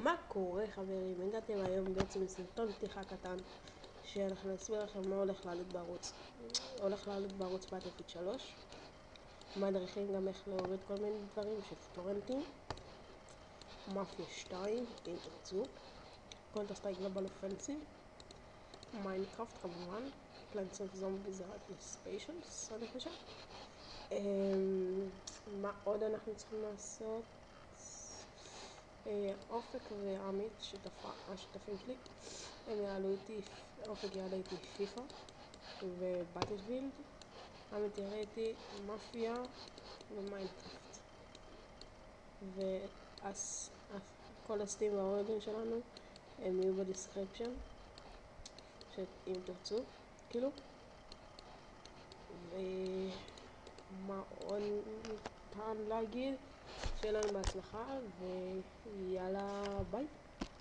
מה קורה חברים? הגעתם היום בעצם לסרטון פתיחה קטן שאנחנו נסביר לכם מה הולך לעלות בערוץ. הולך לעלות בערוץ באטלפילד 3, מדריכים גם איך להוריד כל מיני דברים שטורנטים, מאפיה 2 אם תרצו, קונטר סטרייק גלובל אופנסיב, מיינקראפט כמובן, פלנטס אוף זומביז ספיישלס אני חושב. מה עוד אנחנו צריכים לעשות? אופק ועמית השותפים שלי, הם יעלו איתי, אופק יעלה איתי פיפה ובאטלפילד, עמית יעלה איתי מאפיה ומיינקראפט, וכל הסטים והאורגן שלנו הם יהיו בדיסקריפשן אם תרצו כאילו. ומה עוד פעם להגיד? שיהיה לנו בהצלחה ויאללה ביי.